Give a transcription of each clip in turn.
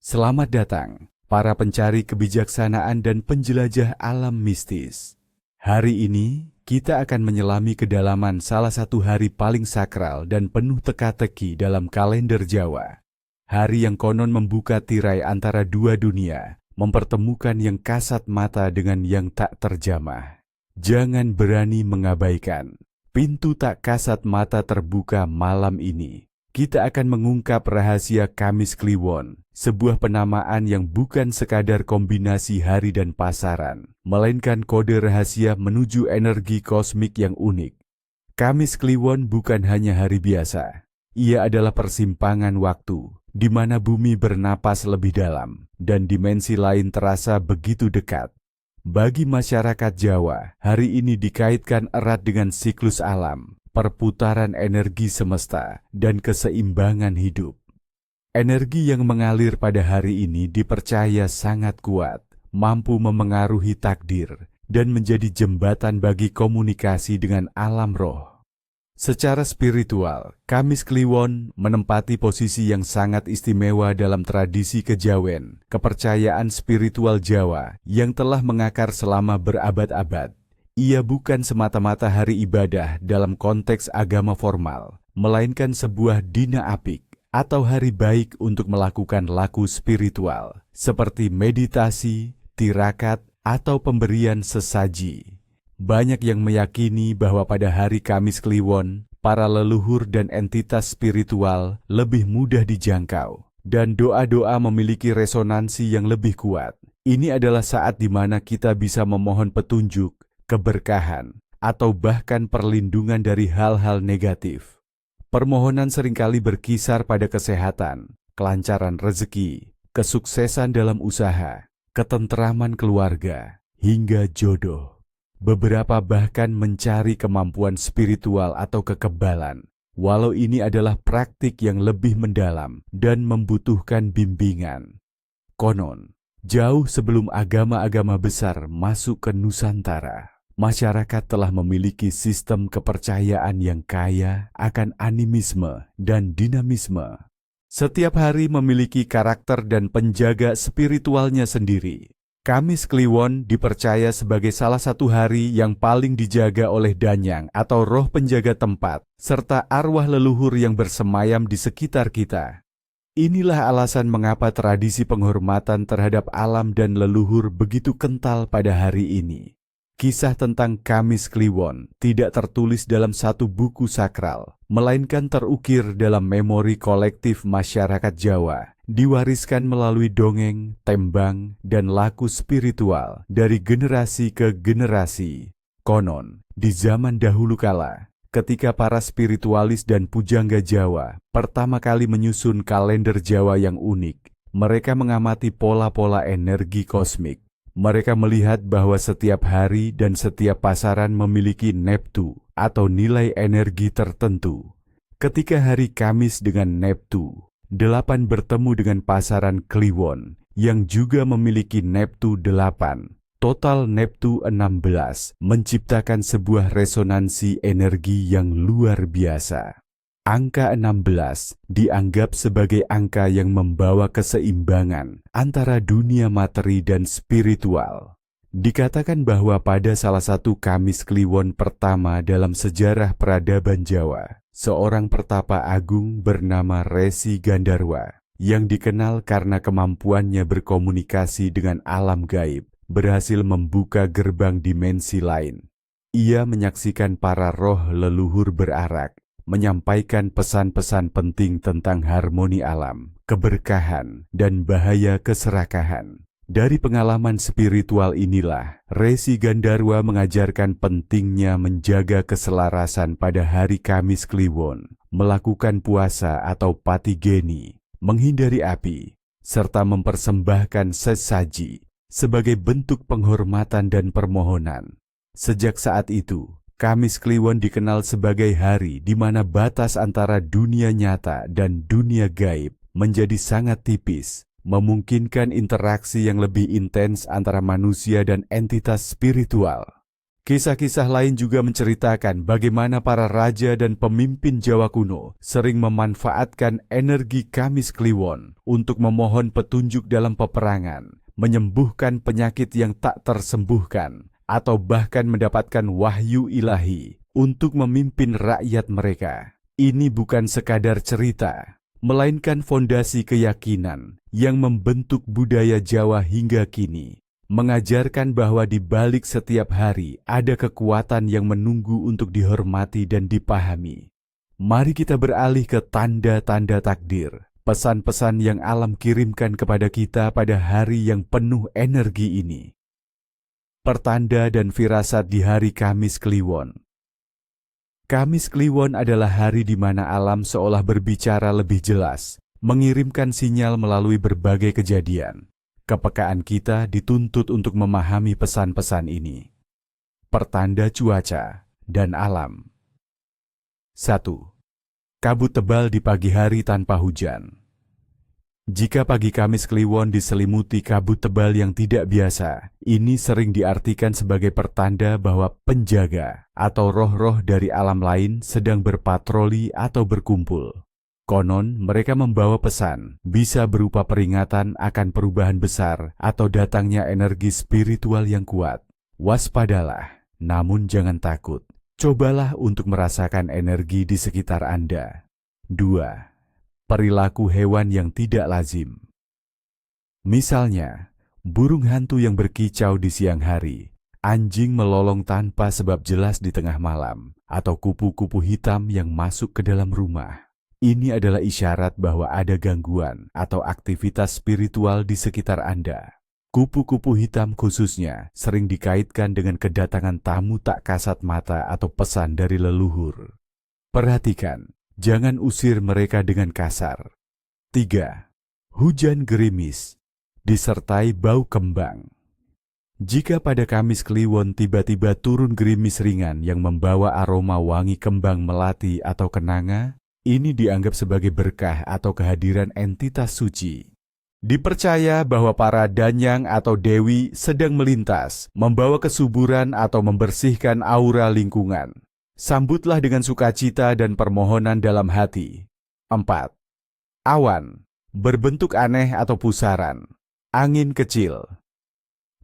Selamat datang, para pencari kebijaksanaan dan penjelajah alam mistis. Hari ini, kita akan menyelami kedalaman salah satu hari paling sakral dan penuh teka-teki dalam kalender Jawa. Hari yang konon membuka tirai antara dua dunia, mempertemukan yang kasat mata dengan yang tak terjamah. Jangan berani mengabaikan. Pintu tak kasat mata terbuka malam ini. Kita akan mengungkap rahasia Kamis Kliwon, sebuah penamaan yang bukan sekadar kombinasi hari dan pasaran, melainkan kode rahasia menuju energi kosmik yang unik. Kamis Kliwon bukan hanya hari biasa. Ia adalah persimpangan waktu, di mana bumi bernapas lebih dalam, dan dimensi lain terasa begitu dekat. Bagi masyarakat Jawa, hari ini dikaitkan erat dengan siklus alam, perputaran energi semesta, dan keseimbangan hidup. Energi yang mengalir pada hari ini dipercaya sangat kuat, mampu memengaruhi takdir, dan menjadi jembatan bagi komunikasi dengan alam roh. Secara spiritual, Kamis Kliwon menempati posisi yang sangat istimewa dalam tradisi kejawen, kepercayaan spiritual Jawa yang telah mengakar selama berabad-abad. Ia bukan semata-mata hari ibadah dalam konteks agama formal, melainkan sebuah dina apik atau hari baik untuk melakukan laku spiritual, seperti meditasi, tirakat, atau pemberian sesaji. Banyak yang meyakini bahwa pada hari Kamis Kliwon, para leluhur dan entitas spiritual lebih mudah dijangkau, dan doa-doa memiliki resonansi yang lebih kuat. Ini adalah saat di mana kita bisa memohon petunjuk, keberkahan, atau bahkan perlindungan dari hal-hal negatif. Permohonan seringkali berkisar pada kesehatan, kelancaran rezeki, kesuksesan dalam usaha, ketentraman keluarga, hingga jodoh. Beberapa bahkan mencari kemampuan spiritual atau kekebalan, walau ini adalah praktik yang lebih mendalam dan membutuhkan bimbingan. Konon, jauh sebelum agama-agama besar masuk ke Nusantara, masyarakat telah memiliki sistem kepercayaan yang kaya akan animisme dan dinamisme. Setiap hari memiliki karakter dan penjaga spiritualnya sendiri. Kamis Kliwon dipercaya sebagai salah satu hari yang paling dijaga oleh danyang atau roh penjaga tempat, serta arwah leluhur yang bersemayam di sekitar kita. Inilah alasan mengapa tradisi penghormatan terhadap alam dan leluhur begitu kental pada hari ini. Kisah tentang Kamis Kliwon tidak tertulis dalam satu buku sakral, melainkan terukir dalam memori kolektif masyarakat Jawa, diwariskan melalui dongeng, tembang, dan laku spiritual dari generasi ke generasi. Konon, di zaman dahulu kala, ketika para spiritualis dan pujangga Jawa pertama kali menyusun kalender Jawa yang unik, mereka mengamati pola-pola energi kosmik. Mereka melihat bahwa setiap hari dan setiap pasaran memiliki neptu atau nilai energi tertentu. Ketika hari Kamis dengan neptu, 8 bertemu dengan pasaran Kliwon yang juga memiliki neptu 8. Total neptu 16 menciptakan sebuah resonansi energi yang luar biasa. Angka 16 dianggap sebagai angka yang membawa keseimbangan antara dunia materi dan spiritual. Dikatakan bahwa pada salah satu Kamis Kliwon pertama dalam sejarah peradaban Jawa, seorang pertapa agung bernama Resi Gandarwa, yang dikenal karena kemampuannya berkomunikasi dengan alam gaib, berhasil membuka gerbang dimensi lain. Ia menyaksikan para roh leluhur berarak, menyampaikan pesan-pesan penting tentang harmoni alam, keberkahan, dan bahaya keserakahan. Dari pengalaman spiritual inilah, Resi Gandarwa mengajarkan pentingnya menjaga keselarasan pada hari Kamis Kliwon, melakukan puasa atau patigeni, menghindari api, serta mempersembahkan sesaji sebagai bentuk penghormatan dan permohonan. Sejak saat itu, Kamis Kliwon dikenal sebagai hari di mana batas antara dunia nyata dan dunia gaib menjadi sangat tipis, memungkinkan interaksi yang lebih intens antara manusia dan entitas spiritual. Kisah-kisah lain juga menceritakan bagaimana para raja dan pemimpin Jawa kuno sering memanfaatkan energi Kamis Kliwon untuk memohon petunjuk dalam peperangan, menyembuhkan penyakit yang tak tersembuhkan, atau bahkan mendapatkan wahyu ilahi untuk memimpin rakyat mereka. Ini bukan sekadar cerita, melainkan fondasi keyakinan yang membentuk budaya Jawa hingga kini. Mengajarkan bahwa di balik setiap hari ada kekuatan yang menunggu untuk dihormati dan dipahami. Mari kita beralih ke tanda-tanda takdir, pesan-pesan yang alam kirimkan kepada kita pada hari yang penuh energi ini. Pertanda dan firasat di hari Kamis Kliwon. Kamis Kliwon adalah hari di mana alam seolah berbicara lebih jelas, mengirimkan sinyal melalui berbagai kejadian. Kepekaan kita dituntut untuk memahami pesan-pesan ini. Pertanda cuaca dan alam. 1. Kabut tebal di pagi hari tanpa hujan. Jika pagi Kamis Kliwon diselimuti kabut tebal yang tidak biasa, ini sering diartikan sebagai pertanda bahwa penjaga atau roh-roh dari alam lain sedang berpatroli atau berkumpul. Konon, mereka membawa pesan, bisa berupa peringatan akan perubahan besar atau datangnya energi spiritual yang kuat. Waspadalah, namun jangan takut. Cobalah untuk merasakan energi di sekitar Anda. 2. Perilaku hewan yang tidak lazim. Misalnya, burung hantu yang berkicau di siang hari, anjing melolong tanpa sebab jelas di tengah malam, atau kupu-kupu hitam yang masuk ke dalam rumah. Ini adalah isyarat bahwa ada gangguan atau aktivitas spiritual di sekitar Anda. Kupu-kupu hitam khususnya sering dikaitkan dengan kedatangan tamu tak kasat mata atau pesan dari leluhur. Perhatikan, jangan usir mereka dengan kasar. 3. Hujan gerimis, disertai bau kembang. Jika pada Kamis Kliwon tiba-tiba turun gerimis ringan yang membawa aroma wangi kembang melati atau kenanga, ini dianggap sebagai berkah atau kehadiran entitas suci. Dipercaya bahwa para danyang atau dewi sedang melintas, membawa kesuburan atau membersihkan aura lingkungan. Sambutlah dengan sukacita dan permohonan dalam hati. 4. Awan, berbentuk aneh atau pusaran. Angin kecil.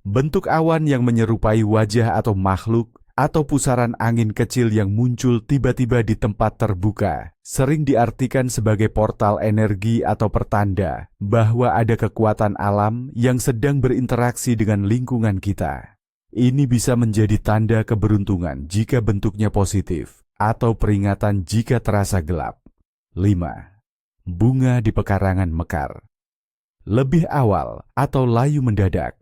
Bentuk awan yang menyerupai wajah atau makhluk, atau pusaran angin kecil yang muncul tiba-tiba di tempat terbuka, sering diartikan sebagai portal energi atau pertanda bahwa ada kekuatan alam yang sedang berinteraksi dengan lingkungan kita. Ini bisa menjadi tanda keberuntungan jika bentuknya positif, atau peringatan jika terasa gelap. 5. Bunga di pekarangan mekar. Lebih awal atau layu mendadak.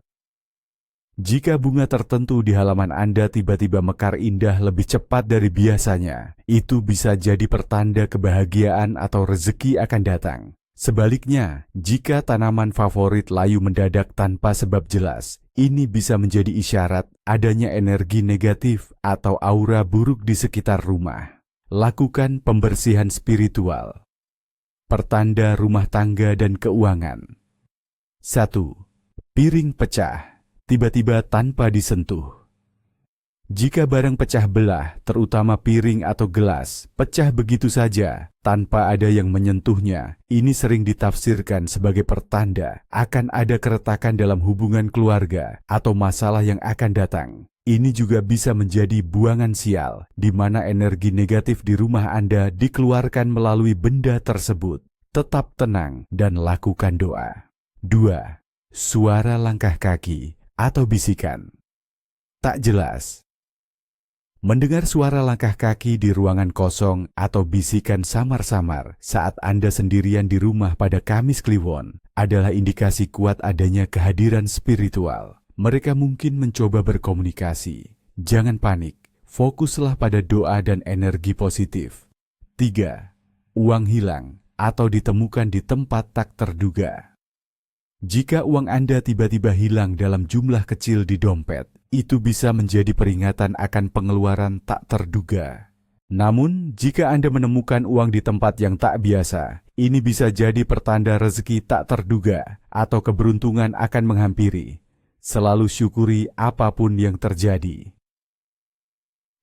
Jika bunga tertentu di halaman Anda tiba-tiba mekar indah lebih cepat dari biasanya, itu bisa jadi pertanda kebahagiaan atau rezeki akan datang. Sebaliknya, jika tanaman favorit layu mendadak tanpa sebab jelas, ini bisa menjadi isyarat adanya energi negatif atau aura buruk di sekitar rumah. Lakukan pembersihan spiritual. Pertanda rumah tangga dan keuangan. 1. Piring pecah, tiba-tiba tanpa disentuh. Jika barang pecah belah, terutama piring atau gelas, pecah begitu saja, tanpa ada yang menyentuhnya, ini sering ditafsirkan sebagai pertanda akan ada keretakan dalam hubungan keluarga atau masalah yang akan datang. Ini juga bisa menjadi buangan sial, di mana energi negatif di rumah Anda dikeluarkan melalui benda tersebut. Tetap tenang dan lakukan doa. 2. Suara langkah kaki atau bisikan. Tak jelas. Mendengar suara langkah kaki di ruangan kosong atau bisikan samar-samar saat Anda sendirian di rumah pada Kamis Kliwon adalah indikasi kuat adanya kehadiran spiritual. Mereka mungkin mencoba berkomunikasi. Jangan panik, fokuslah pada doa dan energi positif. 3. Uang hilang atau ditemukan di tempat tak terduga. Jika uang Anda tiba-tiba hilang dalam jumlah kecil di dompet, itu bisa menjadi peringatan akan pengeluaran tak terduga. Namun, jika Anda menemukan uang di tempat yang tak biasa, ini bisa jadi pertanda rezeki tak terduga atau keberuntungan akan menghampiri. Selalu syukuri apapun yang terjadi.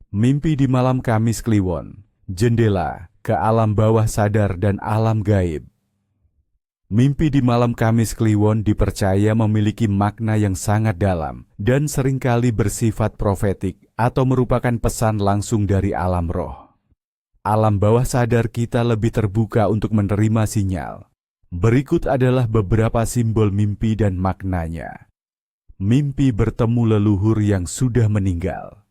Mimpi di malam Kamis Kliwon, jendela ke alam bawah sadar dan alam gaib. Mimpi di malam Kamis Kliwon dipercaya memiliki makna yang sangat dalam dan seringkali bersifat profetik atau merupakan pesan langsung dari alam roh. Alam bawah sadar kita lebih terbuka untuk menerima sinyal. Berikut adalah beberapa simbol mimpi dan maknanya. Mimpi bertemu leluhur yang sudah meninggal.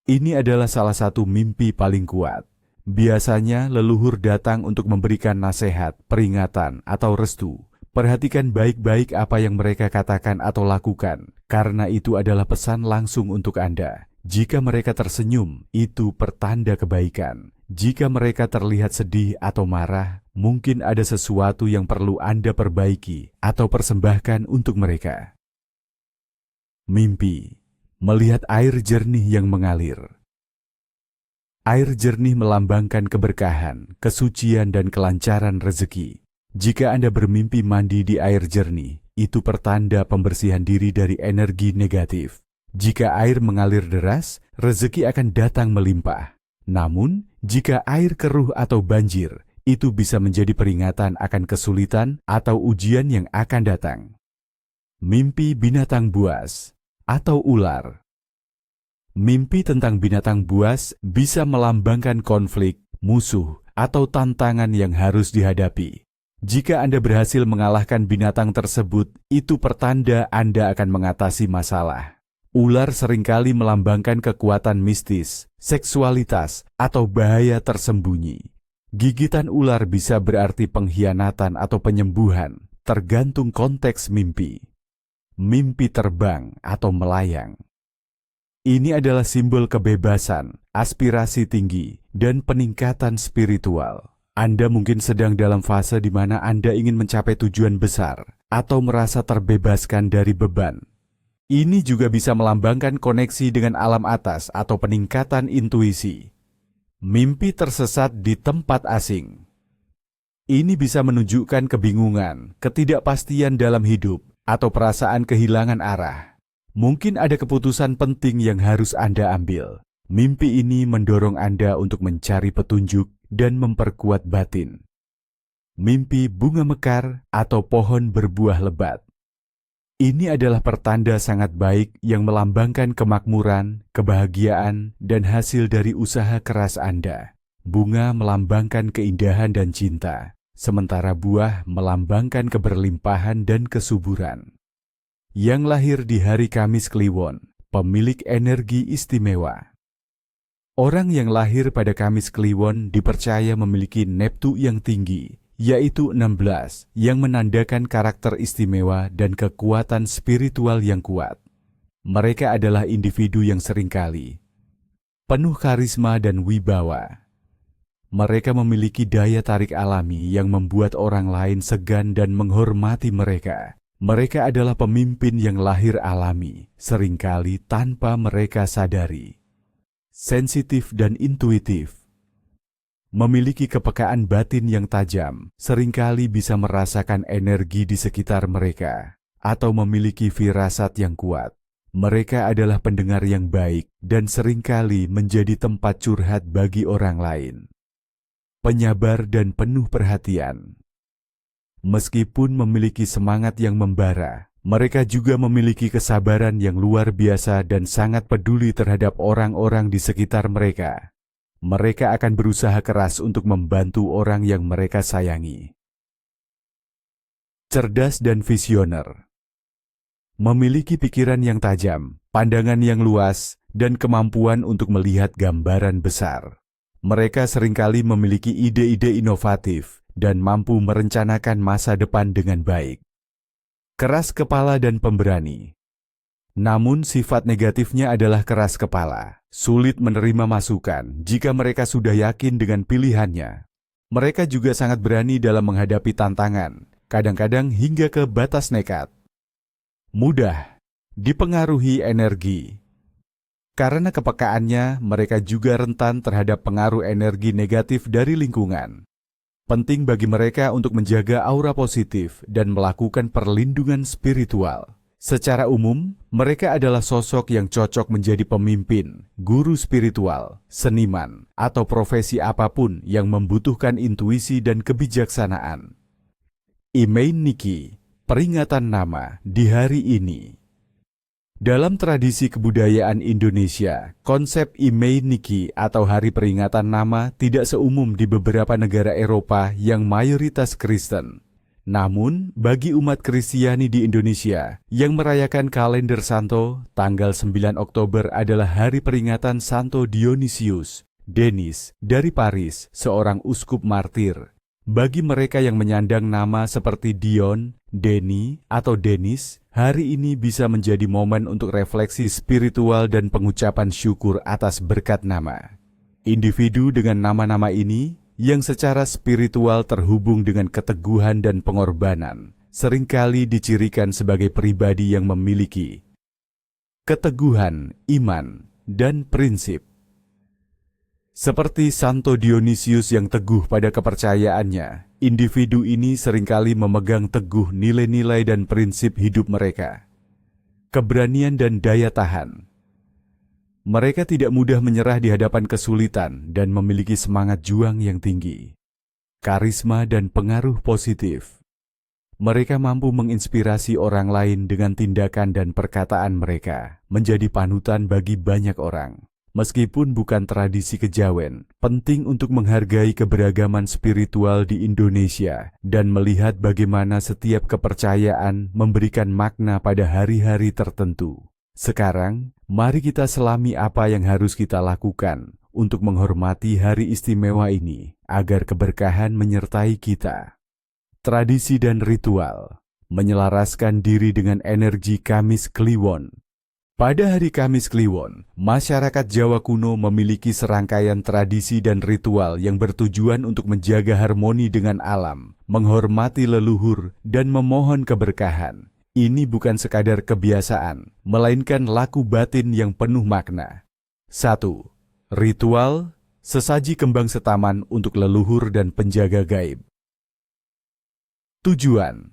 Ini adalah salah satu mimpi paling kuat. Biasanya leluhur datang untuk memberikan nasihat, peringatan, atau restu. Perhatikan baik-baik apa yang mereka katakan atau lakukan, karena itu adalah pesan langsung untuk Anda. Jika mereka tersenyum, itu pertanda kebaikan. Jika mereka terlihat sedih atau marah, mungkin ada sesuatu yang perlu Anda perbaiki atau persembahkan untuk mereka. Mimpi melihat air jernih yang mengalir. Air jernih melambangkan keberkahan, kesucian, dan kelancaran rezeki. Jika Anda bermimpi mandi di air jernih, itu pertanda pembersihan diri dari energi negatif. Jika air mengalir deras, rezeki akan datang melimpah. Namun, jika air keruh atau banjir, itu bisa menjadi peringatan akan kesulitan atau ujian yang akan datang. Mimpi binatang buas atau ular. Mimpi tentang binatang buas bisa melambangkan konflik, musuh, atau tantangan yang harus dihadapi. Jika Anda berhasil mengalahkan binatang tersebut, itu pertanda Anda akan mengatasi masalah. Ular seringkali melambangkan kekuatan mistis, seksualitas, atau bahaya tersembunyi. Gigitan ular bisa berarti pengkhianatan atau penyembuhan, tergantung konteks mimpi. Mimpi terbang atau melayang. Ini adalah simbol kebebasan, aspirasi tinggi, dan peningkatan spiritual. Anda mungkin sedang dalam fase di mana Anda ingin mencapai tujuan besar atau merasa terbebaskan dari beban. Ini juga bisa melambangkan koneksi dengan alam atas atau peningkatan intuisi. Mimpi tersesat di tempat asing. Ini bisa menunjukkan kebingungan, ketidakpastian dalam hidup, atau perasaan kehilangan arah. Mungkin ada keputusan penting yang harus Anda ambil. Mimpi ini mendorong Anda untuk mencari petunjuk dan memperkuat batin. Mimpi bunga mekar atau pohon berbuah lebat. Ini adalah pertanda sangat baik yang melambangkan kemakmuran, kebahagiaan, dan hasil dari usaha keras Anda. Bunga melambangkan keindahan dan cinta, sementara buah melambangkan keberlimpahan dan kesuburan. Yang lahir di hari Kamis Kliwon, pemilik energi istimewa. Orang yang lahir pada Kamis Kliwon dipercaya memiliki neptu yang tinggi, yaitu 16, yang menandakan karakter istimewa dan kekuatan spiritual yang kuat. Mereka adalah individu yang seringkali penuh karisma dan wibawa. Mereka memiliki daya tarik alami yang membuat orang lain segan dan menghormati mereka. Mereka adalah pemimpin yang lahir alami, seringkali tanpa mereka sadari. Sensitif dan intuitif. Memiliki kepekaan batin yang tajam, seringkali bisa merasakan energi di sekitar mereka, atau memiliki firasat yang kuat. Mereka adalah pendengar yang baik dan seringkali menjadi tempat curhat bagi orang lain. Penyabar dan penuh perhatian. Meskipun memiliki semangat yang membara, mereka juga memiliki kesabaran yang luar biasa dan sangat peduli terhadap orang-orang di sekitar mereka. Mereka akan berusaha keras untuk membantu orang yang mereka sayangi. Cerdas dan visioner. Memiliki pikiran yang tajam, pandangan yang luas, dan kemampuan untuk melihat gambaran besar. Mereka seringkali memiliki ide-ide inovatif dan mampu merencanakan masa depan dengan baik. Keras kepala dan pemberani. Namun sifat negatifnya adalah keras kepala, sulit menerima masukan jika mereka sudah yakin dengan pilihannya. Mereka juga sangat berani dalam menghadapi tantangan, kadang-kadang hingga ke batas nekat. Mudah dipengaruhi energi. Karena kepekaannya, mereka juga rentan terhadap pengaruh energi negatif dari lingkungan. Penting bagi mereka untuk menjaga aura positif dan melakukan perlindungan spiritual. Secara umum, mereka adalah sosok yang cocok menjadi pemimpin, guru spiritual, seniman, atau profesi apapun yang membutuhkan intuisi dan kebijaksanaan. Imei Nikki, peringatan nama di hari ini. Dalam tradisi kebudayaan Indonesia, konsep Imei Nikki atau hari peringatan nama tidak seumum di beberapa negara Eropa yang mayoritas Kristen. Namun, bagi umat Kristiani di Indonesia yang merayakan kalender Santo, tanggal 9 Oktober adalah hari peringatan Santo Dionysius, Denis, dari Paris, seorang uskup martir. Bagi mereka yang menyandang nama seperti Dion, Denny, atau Denis, hari ini bisa menjadi momen untuk refleksi spiritual dan pengucapan syukur atas berkat nama. Individu dengan nama-nama ini, yang secara spiritual terhubung dengan keteguhan dan pengorbanan, seringkali dicirikan sebagai pribadi yang memiliki keteguhan, iman, dan prinsip. Seperti Santo Dionysius yang teguh pada kepercayaannya, individu ini seringkali memegang teguh nilai-nilai dan prinsip hidup mereka. Keberanian dan daya tahan. Mereka tidak mudah menyerah di hadapan kesulitan dan memiliki semangat juang yang tinggi. Karisma dan pengaruh positif. Mereka mampu menginspirasi orang lain dengan tindakan dan perkataan mereka, menjadi panutan bagi banyak orang. Meskipun bukan tradisi kejawen, penting untuk menghargai keberagaman spiritual di Indonesia dan melihat bagaimana setiap kepercayaan memberikan makna pada hari-hari tertentu. Sekarang, mari kita selami apa yang harus kita lakukan untuk menghormati hari istimewa ini agar keberkahan menyertai kita. Tradisi dan ritual menyelaraskan diri dengan energi Kamis Kliwon. Pada hari Kamis Kliwon, masyarakat Jawa kuno memiliki serangkaian tradisi dan ritual yang bertujuan untuk menjaga harmoni dengan alam, menghormati leluhur, dan memohon keberkahan. Ini bukan sekadar kebiasaan, melainkan laku batin yang penuh makna. 1. Ritual, sesaji kembang setaman untuk leluhur dan penjaga gaib. Tujuan: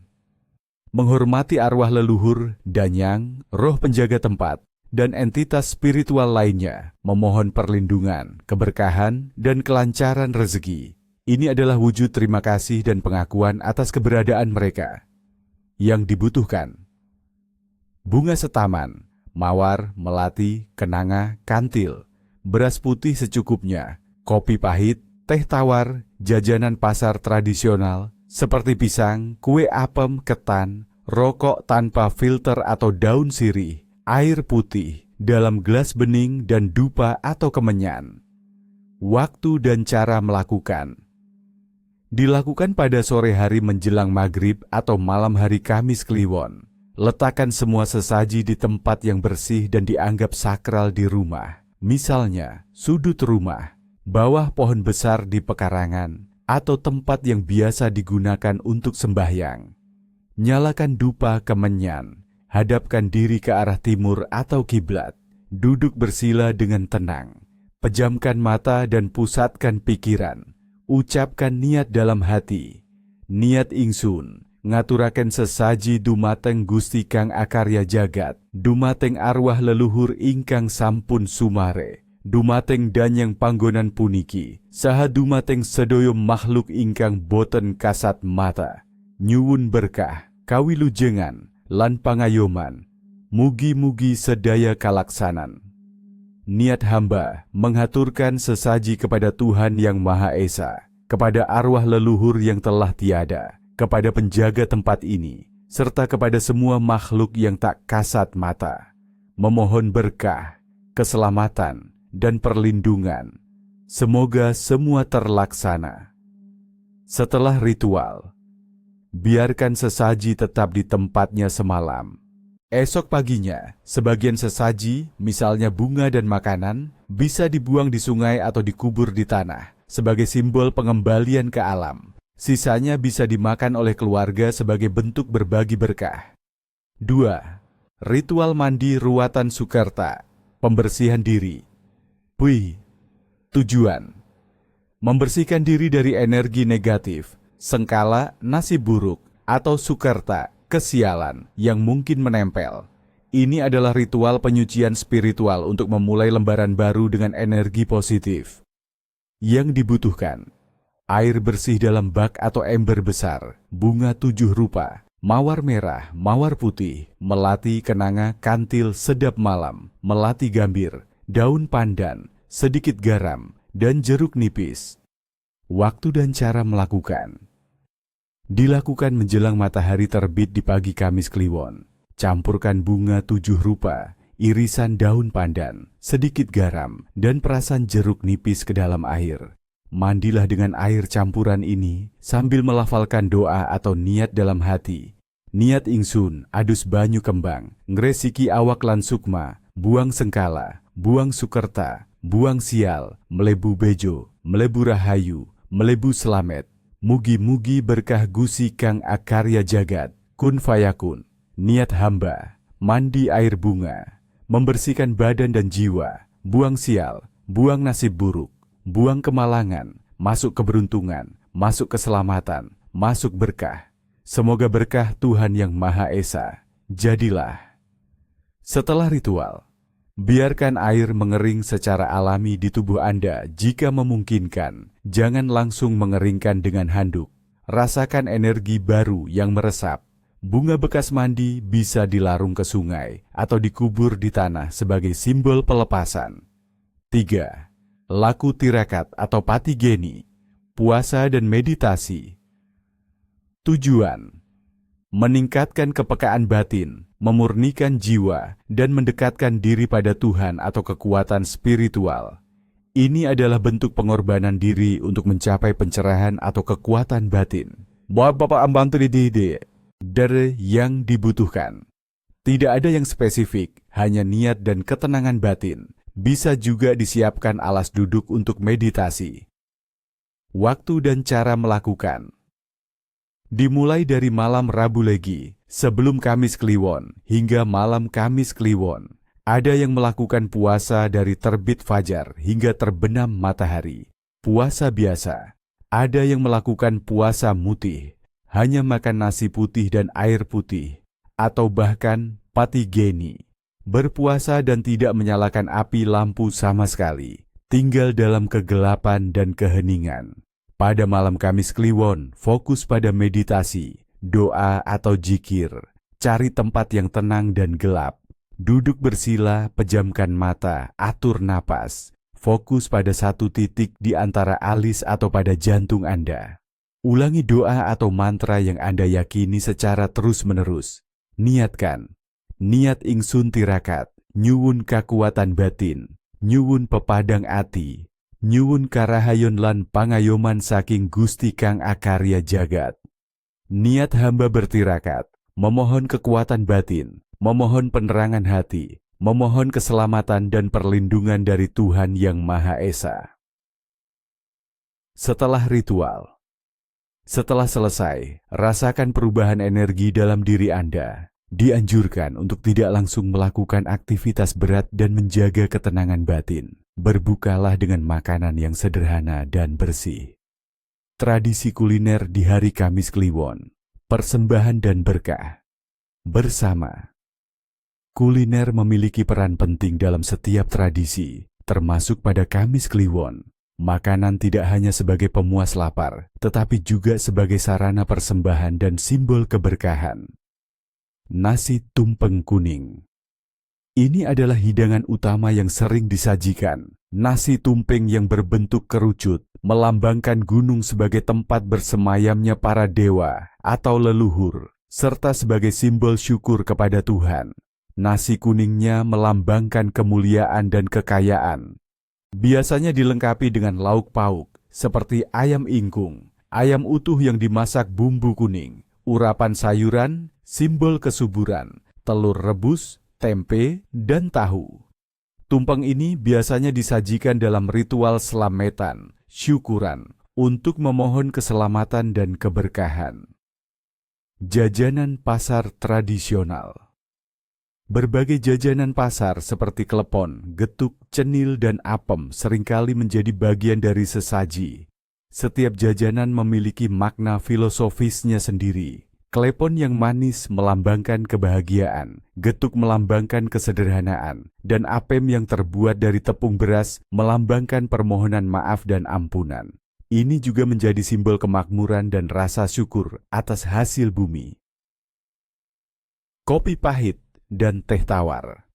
menghormati arwah leluhur, danyang, roh penjaga tempat, dan entitas spiritual lainnya, memohon perlindungan, keberkahan, dan kelancaran rezeki. Ini adalah wujud terima kasih dan pengakuan atas keberadaan mereka. Yang dibutuhkan: bunga setaman, mawar, melati, kenanga, kantil, beras putih secukupnya, kopi pahit, teh tawar, jajanan pasar tradisional, seperti pisang, kue apem, ketan, rokok tanpa filter atau daun sirih, air putih dalam gelas bening dan dupa atau kemenyan. Waktu dan cara melakukan: dilakukan pada sore hari menjelang maghrib atau malam hari Kamis Kliwon. Letakkan semua sesaji di tempat yang bersih dan dianggap sakral di rumah. Misalnya, sudut rumah, bawah pohon besar di pekarangan, atau tempat yang biasa digunakan untuk sembahyang. Nyalakan dupa kemenyan, hadapkan diri ke arah timur atau kiblat, duduk bersila dengan tenang, pejamkan mata dan pusatkan pikiran, ucapkan niat dalam hati. Niat ingsun, ngaturaken sesaji dumateng Gusti Kang Akarya Jagat, dumateng arwah leluhur ingkang sampun sumare, dumateng danyang panggonan puniki, saha dumateng sedaya makhluk ingkang boten kasat mata. Nyuwun berkah, kawilujengan, lan pangayoman, mugi-mugi sedaya kalaksanan. Niat hamba menghaturkan sesaji kepada Tuhan Yang Maha Esa, kepada arwah leluhur yang telah tiada, kepada penjaga tempat ini, serta kepada semua makhluk yang tak kasat mata. Memohon berkah, keselamatan, dan perlindungan. Semoga semua terlaksana. Setelah ritual, biarkan sesaji tetap di tempatnya semalam. Esok paginya, sebagian sesaji, misalnya bunga dan makanan, bisa dibuang di sungai atau dikubur di tanah, sebagai simbol pengembalian ke alam. Sisanya bisa dimakan oleh keluarga sebagai bentuk berbagi berkah. 2. Ritual mandi ruatan Sukerta, pembersihan diri. Pui. Tujuan: membersihkan diri dari energi negatif, sengkala, nasib buruk, atau sukerta, kesialan yang mungkin menempel. Ini adalah ritual penyucian spiritual untuk memulai lembaran baru dengan energi positif. Yang dibutuhkan: air bersih dalam bak atau ember besar, bunga 7 rupa, mawar merah, mawar putih, melati, kenanga, kantil, sedap malam, melati gambir, daun pandan, sedikit garam, dan jeruk nipis. Waktu dan cara melakukan: dilakukan menjelang matahari terbit di pagi Kamis Kliwon. Campurkan bunga 7 rupa, irisan daun pandan, sedikit garam, dan perasan jeruk nipis ke dalam air. Mandilah dengan air campuran ini sambil melafalkan doa atau niat dalam hati. Niat ingsun, adus banyu kembang, ngresiki awak lan sukma, buang sengkala, buang sukerta, buang sial, melebu bejo, melebu rahayu, melebu selamet. Mugi-mugi berkah Gusti kang akarya jagat, kun fayakun. Niat hamba, mandi air bunga, membersihkan badan dan jiwa, buang sial, buang nasib buruk, buang kemalangan, masuk keberuntungan, masuk keselamatan, masuk berkah. Semoga berkah Tuhan Yang Maha Esa. Jadilah. Setelah ritual, biarkan air mengering secara alami di tubuh Anda jika memungkinkan. Jangan langsung mengeringkan dengan handuk. Rasakan energi baru yang meresap. Bunga bekas mandi bisa dilarung ke sungai atau dikubur di tanah sebagai simbol pelepasan. 3. Laku tirakat atau patigeni, puasa dan meditasi. Tujuan: meningkatkan kepekaan batin, memurnikan jiwa, dan mendekatkan diri pada Tuhan atau kekuatan spiritual. Ini adalah bentuk pengorbanan diri untuk mencapai pencerahan atau kekuatan batin. Bapak ambantu dididik. Dari yang dibutuhkan. Tidak ada yang spesifik, hanya niat dan ketenangan batin. Bisa juga disiapkan alas duduk untuk meditasi. Waktu dan cara melakukan: dimulai dari malam Rabu Legi, sebelum Kamis Kliwon, hingga malam Kamis Kliwon. Ada yang melakukan puasa dari terbit fajar hingga terbenam matahari. Puasa biasa. Ada yang melakukan puasa mutih, hanya makan nasi putih dan air putih, atau bahkan patigeni, berpuasa dan tidak menyalakan api lampu sama sekali, tinggal dalam kegelapan dan keheningan. Pada malam Kamis Kliwon, fokus pada meditasi, doa atau jikir. Cari tempat yang tenang dan gelap. Duduk bersila, pejamkan mata, atur napas. Fokus pada satu titik di antara alis atau pada jantung Anda. Ulangi doa atau mantra yang Anda yakini secara terus-menerus. Niatkan, niat ingsun tirakat, nyuwun kakuatan batin, nyuwun pepadang ati, nyuwun karahayon lan pangayoman saking Gusti kang akarya jagat. Niat hamba bertirakat, memohon kekuatan batin, memohon penerangan hati, memohon keselamatan dan perlindungan dari Tuhan Yang Maha Esa. Setelah ritual, setelah selesai, rasakan perubahan energi dalam diri Anda. Dianjurkan untuk tidak langsung melakukan aktivitas berat dan menjaga ketenangan batin. Berbukalah dengan makanan yang sederhana dan bersih. Tradisi kuliner di hari Kamis Kliwon, persembahan dan berkah. Bersama. Kuliner memiliki peran penting dalam setiap tradisi, termasuk pada Kamis Kliwon. Makanan tidak hanya sebagai pemuas lapar, tetapi juga sebagai sarana persembahan dan simbol keberkahan. Nasi tumpeng kuning. Ini adalah hidangan utama yang sering disajikan. Nasi tumpeng yang berbentuk kerucut, melambangkan gunung sebagai tempat bersemayamnya para dewa atau leluhur, serta sebagai simbol syukur kepada Tuhan. Nasi kuningnya melambangkan kemuliaan dan kekayaan. Biasanya dilengkapi dengan lauk pauk seperti ayam ingkung, ayam utuh yang dimasak bumbu kuning, urapan sayuran, simbol kesuburan, telur rebus, tempe, dan tahu. Tumpeng ini biasanya disajikan dalam ritual selametan, syukuran, untuk memohon keselamatan dan keberkahan. Jajanan pasar tradisional. Berbagai jajanan pasar seperti klepon, getuk, cenil, dan apem seringkali menjadi bagian dari sesaji. Setiap jajanan memiliki makna filosofisnya sendiri. Klepon yang manis melambangkan kebahagiaan, getuk melambangkan kesederhanaan, dan apem yang terbuat dari tepung beras melambangkan permohonan maaf dan ampunan. Ini juga menjadi simbol kemakmuran dan rasa syukur atas hasil bumi. Kopi pahit dan teh tawar.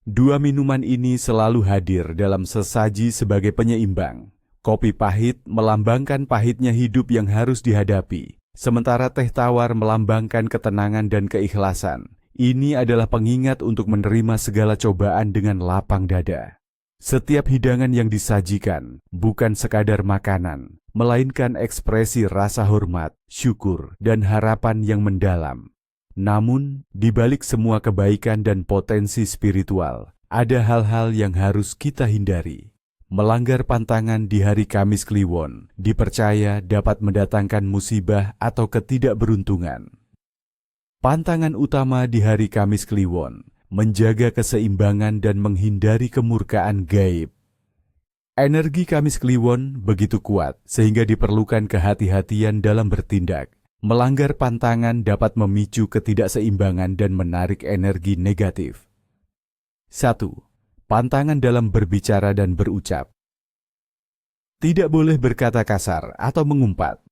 Dua minuman ini selalu hadir dalam sesaji sebagai penyeimbang. Kopi pahit melambangkan pahitnya hidup yang harus dihadapi, sementara teh tawar melambangkan ketenangan dan keikhlasan. Ini adalah pengingat untuk menerima segala cobaan dengan lapang dada. Setiap hidangan yang disajikan bukan sekadar makanan, melainkan ekspresi rasa hormat, syukur, dan harapan yang mendalam. Namun, di balik semua kebaikan dan potensi spiritual, ada hal-hal yang harus kita hindari. Melanggar pantangan di hari Kamis Kliwon dipercaya dapat mendatangkan musibah atau ketidakberuntungan. Pantangan utama di hari Kamis Kliwon menjaga keseimbangan dan menghindari kemurkaan gaib. Energi Kamis Kliwon begitu kuat sehingga diperlukan kehati-hatian dalam bertindak. Melanggar pantangan dapat memicu ketidakseimbangan dan menarik energi negatif. 1. Pantangan dalam berbicara dan berucap. Tidak boleh berkata kasar atau mengumpat.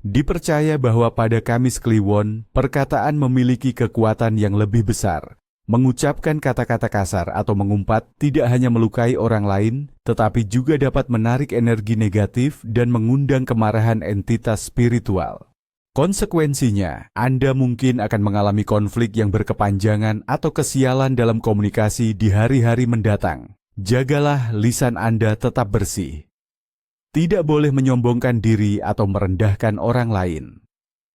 Dipercaya bahwa pada Kamis Kliwon, perkataan memiliki kekuatan yang lebih besar. Mengucapkan kata-kata kasar atau mengumpat tidak hanya melukai orang lain, tetapi juga dapat menarik energi negatif dan mengundang kemarahan entitas spiritual. Konsekuensinya, Anda mungkin akan mengalami konflik yang berkepanjangan atau kesialan dalam komunikasi di hari-hari mendatang. Jagalah lisan Anda tetap bersih. Tidak boleh menyombongkan diri atau merendahkan orang lain.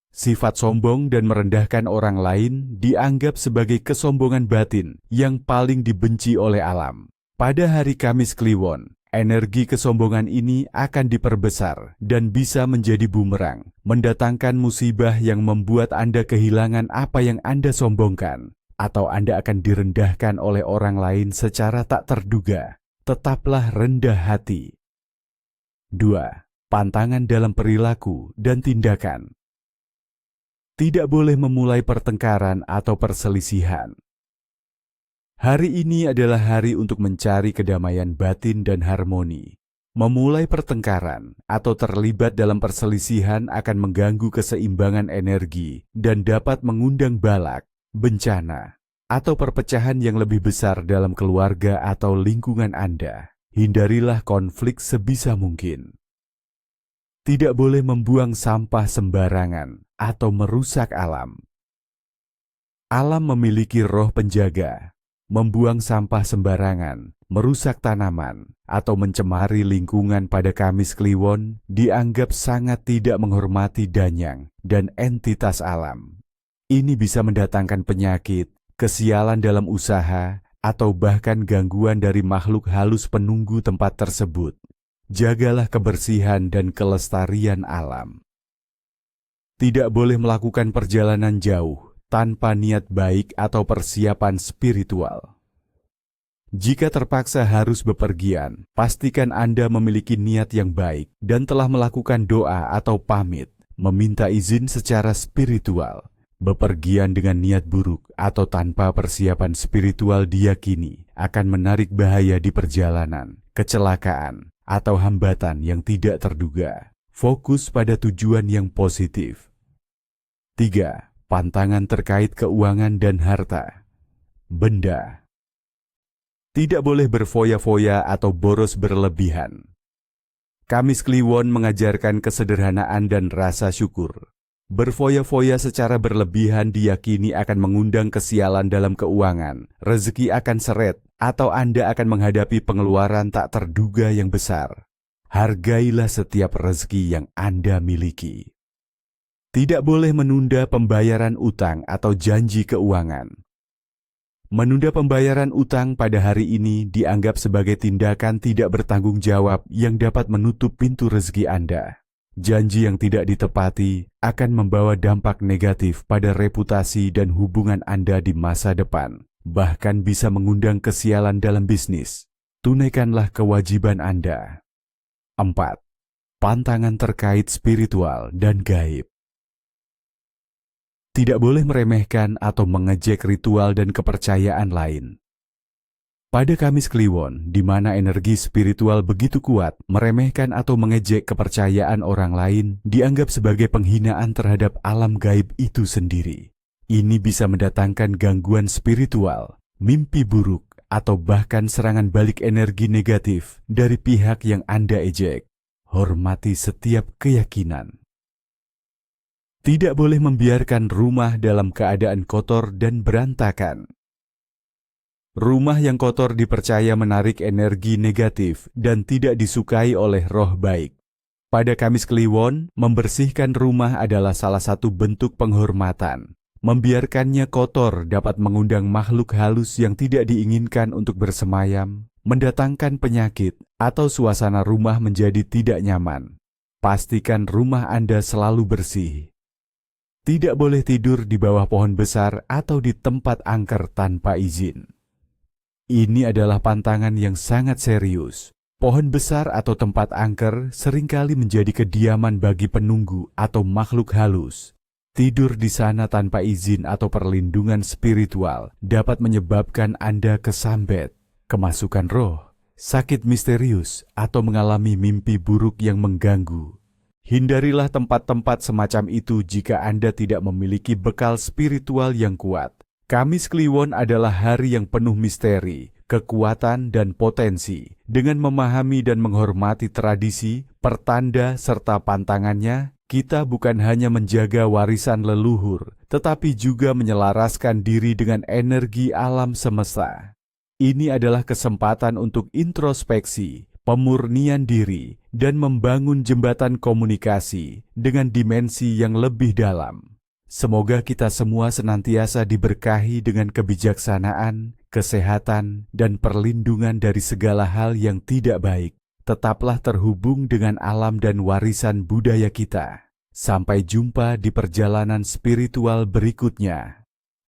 Sifat sombong dan merendahkan orang lain dianggap sebagai kesombongan batin yang paling dibenci oleh alam. Pada hari Kamis Kliwon, energi kesombongan ini akan diperbesar dan bisa menjadi bumerang, mendatangkan musibah yang membuat Anda kehilangan apa yang Anda sombongkan, atau Anda akan direndahkan oleh orang lain secara tak terduga. Tetaplah rendah hati. 2. Pantangan dalam perilaku dan tindakan. Tidak boleh memulai pertengkaran atau perselisihan. Hari ini adalah hari untuk mencari kedamaian batin dan harmoni. Memulai pertengkaran atau terlibat dalam perselisihan akan mengganggu keseimbangan energi dan dapat mengundang balak, bencana, atau perpecahan yang lebih besar dalam keluarga atau lingkungan Anda. Hindarilah konflik sebisa mungkin. Tidak boleh membuang sampah sembarangan atau merusak alam. Alam memiliki roh penjaga. Membuang sampah sembarangan, merusak tanaman, atau mencemari lingkungan pada Kamis Kliwon dianggap sangat tidak menghormati danyang dan entitas alam. Ini bisa mendatangkan penyakit, kesialan dalam usaha, atau bahkan gangguan dari makhluk halus penunggu tempat tersebut. Jagalah kebersihan dan kelestarian alam. Tidak boleh melakukan perjalanan jauh tanpa niat baik atau persiapan spiritual. Jika terpaksa harus bepergian, pastikan Anda memiliki niat yang baik dan telah melakukan doa atau pamit, meminta izin secara spiritual. Bepergian dengan niat buruk atau tanpa persiapan spiritual diyakini akan menarik bahaya di perjalanan, kecelakaan, atau hambatan yang tidak terduga. Fokus pada tujuan yang positif. 3. Pantangan terkait keuangan dan harta. Benda. Tidak boleh berfoya-foya atau boros berlebihan. Kamis Kliwon mengajarkan kesederhanaan dan rasa syukur. Berfoya-foya secara berlebihan diyakini akan mengundang kesialan dalam keuangan, rezeki akan seret, atau Anda akan menghadapi pengeluaran tak terduga yang besar. Hargailah setiap rezeki yang Anda miliki. Tidak boleh menunda pembayaran utang atau janji keuangan. Menunda pembayaran utang pada hari ini dianggap sebagai tindakan tidak bertanggung jawab yang dapat menutup pintu rezeki Anda. Janji yang tidak ditepati akan membawa dampak negatif pada reputasi dan hubungan Anda di masa depan, bahkan bisa mengundang kesialan dalam bisnis. Tunaikanlah kewajiban Anda. 4. Pantangan terkait spiritual dan gaib. Tidak boleh meremehkan atau mengejek ritual dan kepercayaan lain. Pada Kamis Kliwon, di mana energi spiritual begitu kuat, meremehkan atau mengejek kepercayaan orang lain dianggap sebagai penghinaan terhadap alam gaib itu sendiri. Ini bisa mendatangkan gangguan spiritual, mimpi buruk, atau bahkan serangan balik energi negatif dari pihak yang Anda ejek. Hormati setiap keyakinan. Tidak boleh membiarkan rumah dalam keadaan kotor dan berantakan. Rumah yang kotor dipercaya menarik energi negatif dan tidak disukai oleh roh baik. Pada Kamis Kliwon, membersihkan rumah adalah salah satu bentuk penghormatan. Membiarkannya kotor dapat mengundang makhluk halus yang tidak diinginkan untuk bersemayam, mendatangkan penyakit, atau suasana rumah menjadi tidak nyaman. Pastikan rumah Anda selalu bersih. Tidak boleh tidur di bawah pohon besar atau di tempat angker tanpa izin. Ini adalah pantangan yang sangat serius. Pohon besar atau tempat angker seringkali menjadi kediaman bagi penunggu atau makhluk halus. Tidur di sana tanpa izin atau perlindungan spiritual dapat menyebabkan Anda kesambet, kemasukan roh, sakit misterius, atau mengalami mimpi buruk yang mengganggu. Hindarilah tempat-tempat semacam itu jika Anda tidak memiliki bekal spiritual yang kuat. Kamis Kliwon adalah hari yang penuh misteri, kekuatan, dan potensi. Dengan memahami dan menghormati tradisi, pertanda, serta pantangannya, kita bukan hanya menjaga warisan leluhur, tetapi juga menyelaraskan diri dengan energi alam semesta. Ini adalah kesempatan untuk introspeksi, pemurnian diri, dan membangun jembatan komunikasi dengan dimensi yang lebih dalam. Semoga kita semua senantiasa diberkahi dengan kebijaksanaan, kesehatan, dan perlindungan dari segala hal yang tidak baik. Tetaplah terhubung dengan alam dan warisan budaya kita. Sampai jumpa di perjalanan spiritual berikutnya.